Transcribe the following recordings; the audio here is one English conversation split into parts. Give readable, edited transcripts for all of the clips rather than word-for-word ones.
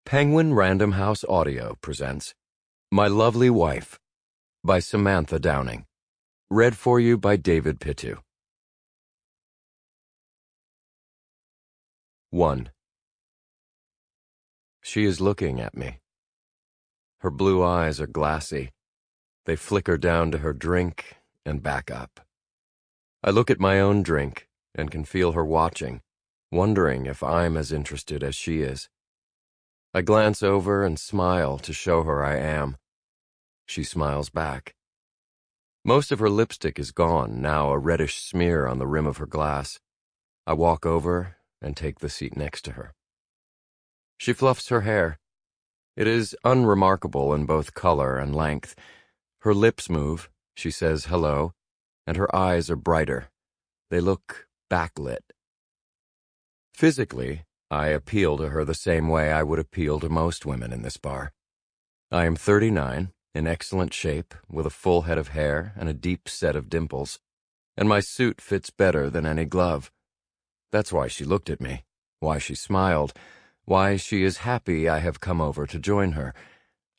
Penguin Random House Audio presents My Lovely Wife by Samantha Downing. Read for you by David Pittu. 1. She is looking at me. Her blue eyes are glassy. They flicker down to her drink and back up. I look at my own drink and can feel her watching, wondering if I'm as interested as she is. I glance over and smile to show her I am. She smiles back. Most of her lipstick is gone, now a reddish smear on the rim of her glass. I walk over and take the seat next to her. She fluffs her hair. It is unremarkable in both color and length. Her lips move, she says hello, and her eyes are brighter. They look backlit. Physically, I appeal to her the same way I would appeal to most women in this bar. I am 39, in excellent shape, with a full head of hair and a deep set of dimples, and my suit fits better than any glove. That's why she looked at me, why she smiled, why she is happy I have come over to join her.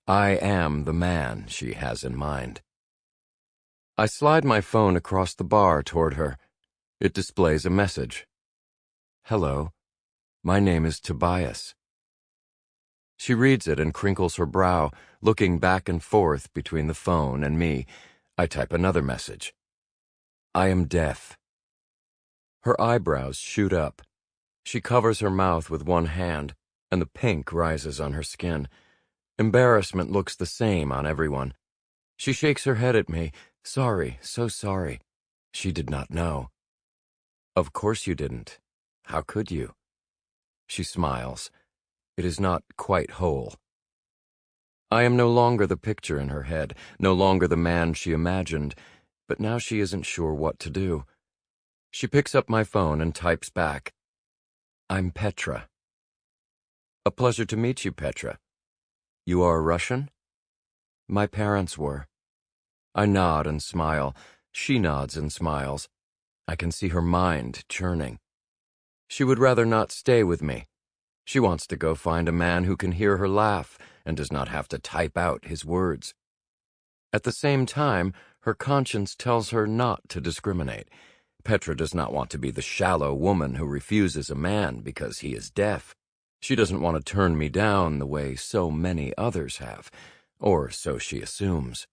I am the man she has in mind. I slide my phone across the bar toward her. It displays a message. Hello. My name is Tobias. She reads it and crinkles her brow, looking back and forth between the phone and me. I type another message. I am deaf. Her eyebrows shoot up. She covers her mouth with one hand, and the pink rises on her skin. Embarrassment looks the same on everyone. She shakes her head at me. Sorry, so sorry. She did not know. Of course you didn't. How could you? She smiles. It is not quite whole. I am no longer the picture in her head, no longer the man she imagined, but now she isn't sure what to do. She picks up my phone and types back. I'm Petra. A pleasure to meet you, Petra. You are Russian? My parents were. I nod and smile. She nods and smiles. I can see her mind churning. She would rather not stay with me. She wants to go find a man who can hear her laugh and does not have to type out his words. At the same time, her conscience tells her not to discriminate. Petra does not want to be the shallow woman who refuses a man because he is deaf. She doesn't want to turn me down the way so many others have, or so she assumes.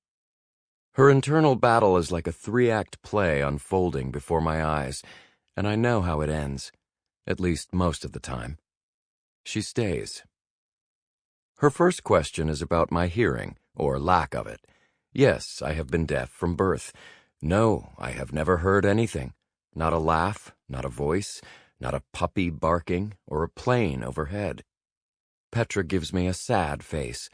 Her internal battle is like a 3-act play unfolding before my eyes, and I know how it ends. At least most of the time. She stays. Her first question is about my hearing, or lack of it. Yes, I have been deaf from birth. No, I have never heard anything. Not a laugh, not a voice, not a puppy barking, or a plane overhead. Petra gives me a sad face.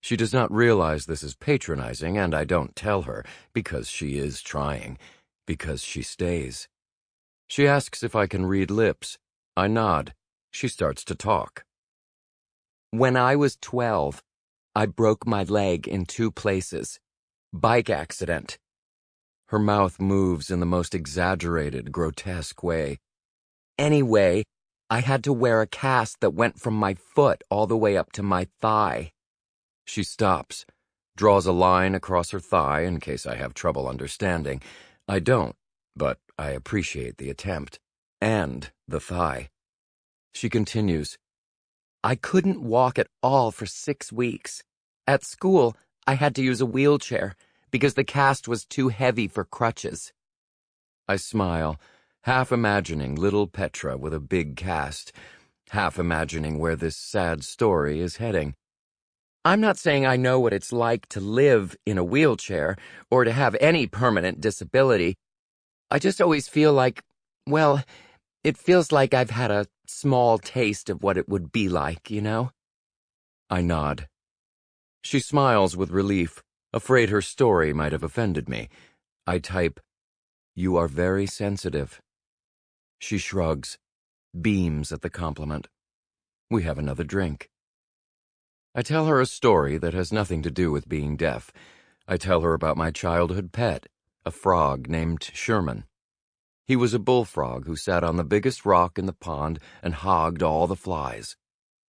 She does not realize this is patronizing, and I don't tell her, because she is trying, because she stays. She asks if I can read lips. I nod. She starts to talk. When I was 12, I broke my leg in 2 places. Bike accident. Her mouth moves in the most exaggerated, grotesque way. Anyway, I had to wear a cast that went from my foot all the way up to my thigh. She stops, draws a line across her thigh in case I have trouble understanding. I don't, but I appreciate the attempt. And the thigh. She continues, I couldn't walk at all for 6 weeks. At school, I had to use a wheelchair because the cast was too heavy for crutches. I smile, half imagining little Petra with a big cast, half imagining where this sad story is heading. I'm not saying I know what it's like to live in a wheelchair or to have any permanent disability. I just always feel like, well, it feels like I've had a small taste of what it would be like, you know? I nod. She smiles with relief, afraid her story might have offended me. I type, You are very sensitive. She shrugs, beams at the compliment. We have another drink. I tell her a story that has nothing to do with being deaf. I tell her about my childhood pet, a frog named Sherman. He was a bullfrog who sat on the biggest rock in the pond and hogged all the flies.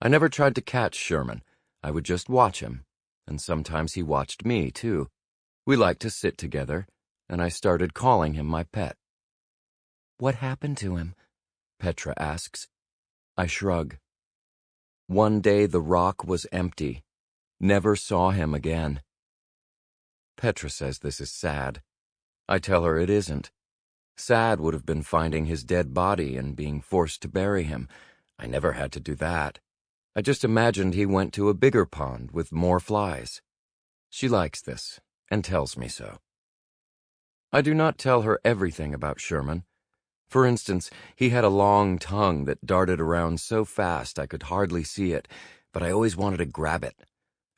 I never tried to catch Sherman. I would just watch him, and sometimes he watched me, too. We liked to sit together, and I started calling him my pet. "What happened to him?" Petra asks. I shrug. One day the rock was empty. Never saw him again. Petra says this is sad. I tell her it isn't. Sad would have been finding his dead body and being forced to bury him. I never had to do that. I just imagined he went to a bigger pond with more flies. She likes this, and tells me so. I do not tell her everything about Sherman. For instance, he had a long tongue that darted around so fast I could hardly see it, but I always wanted to grab it.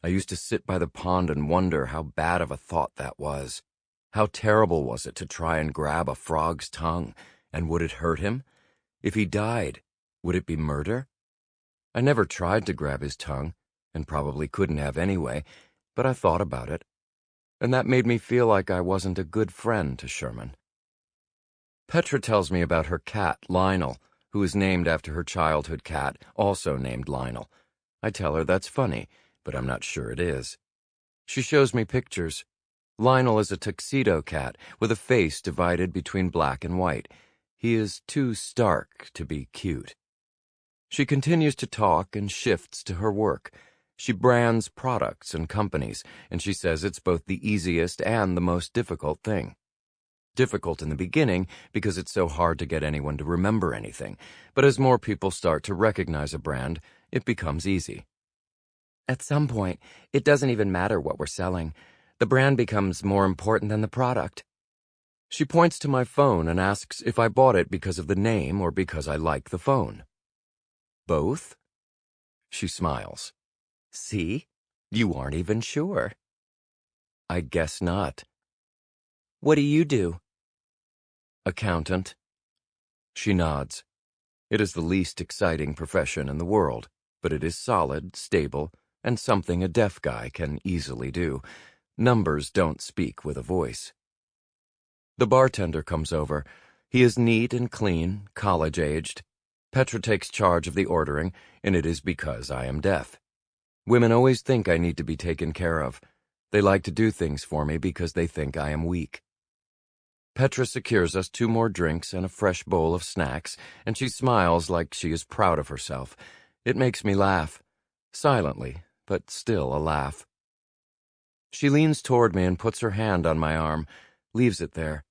I used to sit by the pond and wonder how bad of a thought that was. How terrible was it to try and grab a frog's tongue, and would it hurt him? If he died, would it be murder? I never tried to grab his tongue, and probably couldn't have anyway, but I thought about it, and that made me feel like I wasn't a good friend to Sherman. Petra tells me about her cat, Lionel, who is named after her childhood cat, also named Lionel. I tell her that's funny, but I'm not sure it is. She shows me pictures. Lionel is a tuxedo cat with a face divided between black and white. He is too stark to be cute. She continues to talk and shifts to her work. She brands products and companies, and she says it's both the easiest and the most difficult thing. Difficult in the beginning because it's so hard to get anyone to remember anything, but as more people start to recognize a brand, it becomes easy. At some point, it doesn't even matter what we're selling. The brand becomes more important than the product. She points to my phone and asks if I bought it because of the name or because I like the phone. Both? She smiles. See? You aren't even sure. I guess not. What do you do? Accountant. She nods. It is the least exciting profession in the world, but it is solid, stable, and something a deaf guy can easily do. Numbers don't speak with a voice. The bartender comes over. He is neat and clean, college-aged. Petra takes charge of the ordering, and it is because I am deaf. Women always think I need to be taken care of. They like to do things for me because they think I am weak. Petra secures us 2 more drinks and a fresh bowl of snacks, and she smiles like she is proud of herself. It makes me laugh. Silently, but still a laugh. She leans toward me and puts her hand on my arm, leaves it there.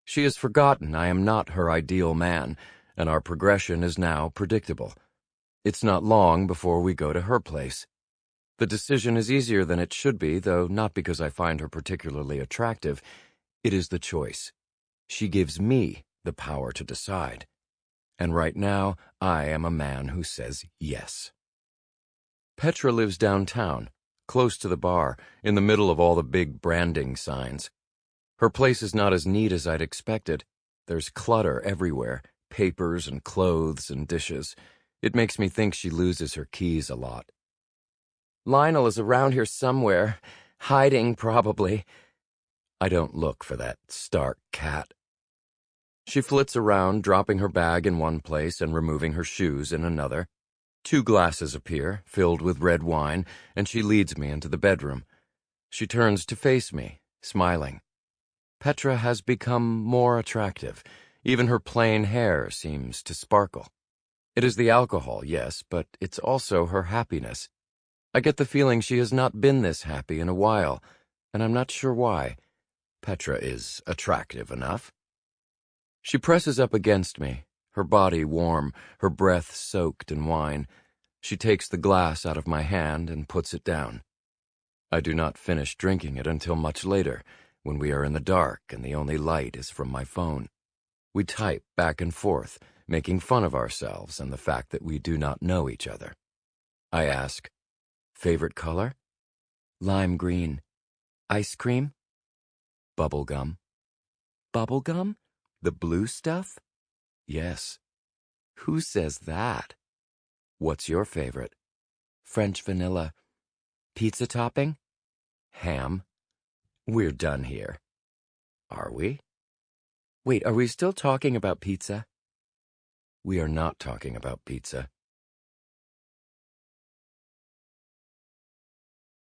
She has forgotten I am not her ideal man, and our progression is now predictable. It's not long before we go to her place. The decision is easier than it should be, though not because I find her particularly attractive. It is the choice. She gives me the power to decide. And right now, I am a man who says yes. Petra lives downtown, close to the bar, in the middle of all the big branding signs. Her place is not as neat as I'd expected. There's clutter everywhere, papers and clothes and dishes. It makes me think she loses her keys a lot. Lionel is around here somewhere, hiding probably. I don't look for that stark cat. She flits around, dropping her bag in one place and removing her shoes in another. 2 glasses appear, filled with red wine, and she leads me into the bedroom. She turns to face me, smiling. Petra has become more attractive. Even her plain hair seems to sparkle. It is the alcohol, yes, but it's also her happiness. I get the feeling she has not been this happy in a while, and I'm not sure why. Petra is attractive enough. She presses up against me, her body warm, her breath soaked in wine. She takes the glass out of my hand and puts it down. I do not finish drinking it until much later, when we are in the dark and the only light is from my phone. We type back and forth, making fun of ourselves and the fact that we do not know each other. I ask, favorite color? Lime green. Ice cream? Bubble gum. Bubble gum? The blue stuff? Yes. Who says that? What's your favorite? French vanilla. Pizza topping? Ham. We're done here. Are we? Wait, are we still talking about pizza? We are not talking about pizza.